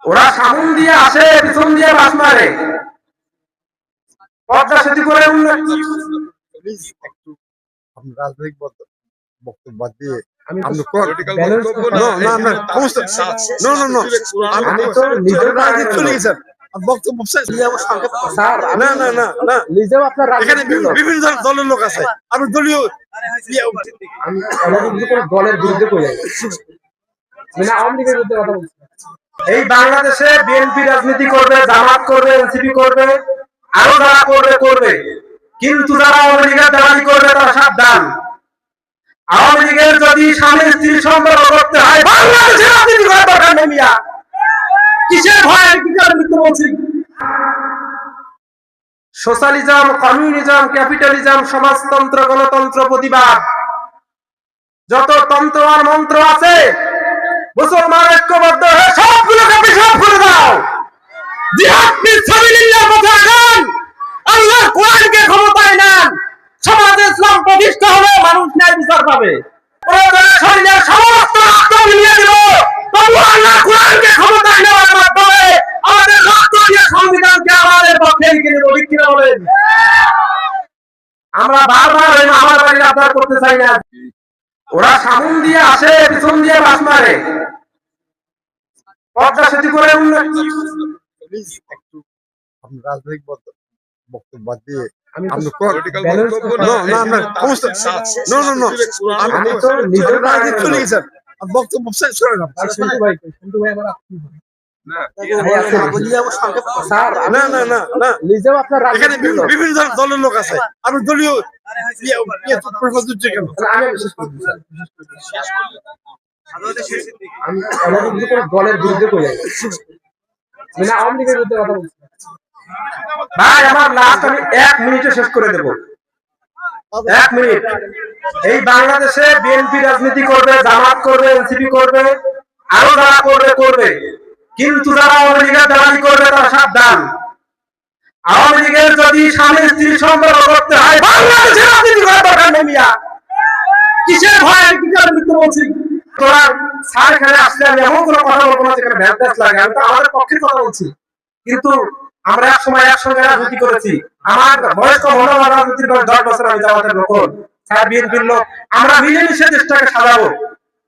ওরা সামন দিয়ে আসে, পিছন দিয়ে বাস মারে, পদ্মা সেতু করে রাজনৈতিক বক্তব্য দিয়ে বিভিন্ন দলের লোক আছে, আমি দলীয় দলের বিরুদ্ধে আওয়ামী লীগের বিরুদ্ধে কথা বলছি। এই বাংলাদেশে বিএনপি রাজনীতি করবে, জামাত করবে, এনসিপি করবে, আরো যারা করবে করবে, কিন্তু যারা আওয়ামী লীগের দালালি করবে তারা সাবধান। আওয়ামী লীগের যদি স্বামী স্ত্রী সম্পর্ক করতে হয়, বাংলাদেশে রাজনীতি করা দরকার নেই। মিয়া কিসের ভয়, কি কারণে বলছি? সোশ্যালিজম, কমিউনিজম, ক্যাপিটালিজম, সমাজতন্ত্র, গণতন্ত্র, প্রতিবাদ, যত তন্ত্র আর মন্ত্র আছে, মুসলমান ঐক্যবদ্ধ হয়ে সবগুলোকে পিছনে ফেলে দাও। জিহাদ ফি সাবিলিল্লাহ পথে আগান, আল্লাহর কোরআনকে ক্ষমতায় নেন। সমাজে ইসলাম প্রতিষ্ঠা হলে মানুষ ন্যায় বিচার পাবে। প্রয়োজনে শরীরের সমস্ত রক্ত মিলিয়ে দিব, তবু আল্লাহর কোরআনকে ক্ষমতায় নেওয়ার মাধ্যমে আমাদের রক্ত দিয়ে সংবিধানকে আমাদের পক্ষে লিখে দেব। ঠিক কিনা বলেন? আমরা বারবার ওই আমার বাড়ির আবদার করতে চাই না। ওরা সামন দিয়ে আসে, পিছন দিয়ে বাস মারে, পদ্মা সেতু করে রাজনৈতিক বক্তব্য দিয়ে বিভিন্ন দলের লোক আছে, আমি দলীয় দলের বিরুদ্ধে আওয়ামী লীগের বিরুদ্ধে কথা বলছি। ভাই আমার লাস্ট আমি 1 মিনিটে শেষ করে দেব। 1 মিনিট। এই বাংলাদেশে বিএনপি রাজনীতি করবে, জামাত করবে, এনসিপি করবে, আরো যারা করবে করবে, কিন্তু যারা আওয়ামী লীগের দালালি করবে তারা সাবধান। আওয়ামী লীগের যদি স্বামী স্ত্রী সম্পর্ক করতে হয়, বাংলাদেশে রাজনীতি করা দরকার নেই। মিয়া কিসের ভয়, কি কারণে বলছি? তোরা স্যার এখানে আসলে আমি এমন কোনো কথা বলবো না যেখানে ভ্যালটাস লাগে। আমি তো আমাদের পক্ষের কথা বলছি, কিন্তু আমরা এক সময় একসঙ্গে রাজনীতি করেছি। আমার বয়স কম হলো, রাজনীতির 10 বছর আমি জামাতের লোক, স্যার বিএনপির লোক। আমরা মিলেমিশে দেশটাকে সাজাবো,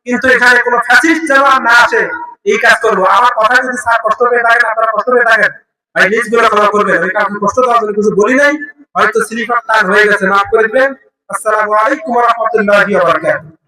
কিন্তু এখানে কোনো ফ্যাসিস্ট যেন না আসে এই কাজ করবো। আমার কথা যদি স্যার কষ্ট পেয়ে থাকেন, আপনারা কষ্ট পেয়ে থাকেন, ভাই নিজগুলো ক্ষমা করবেন। আমি কাউকে কষ্ট দেওয়ার জন্য কিছু বলি নাই, হয়তো স্লিপ অফ টাং হয়ে গেছে, মাফ করে দিবেন। আসসালামু আলাইকুম ওয়া রাহমাতুল্লাহি ওয়া বারাকাতুহু।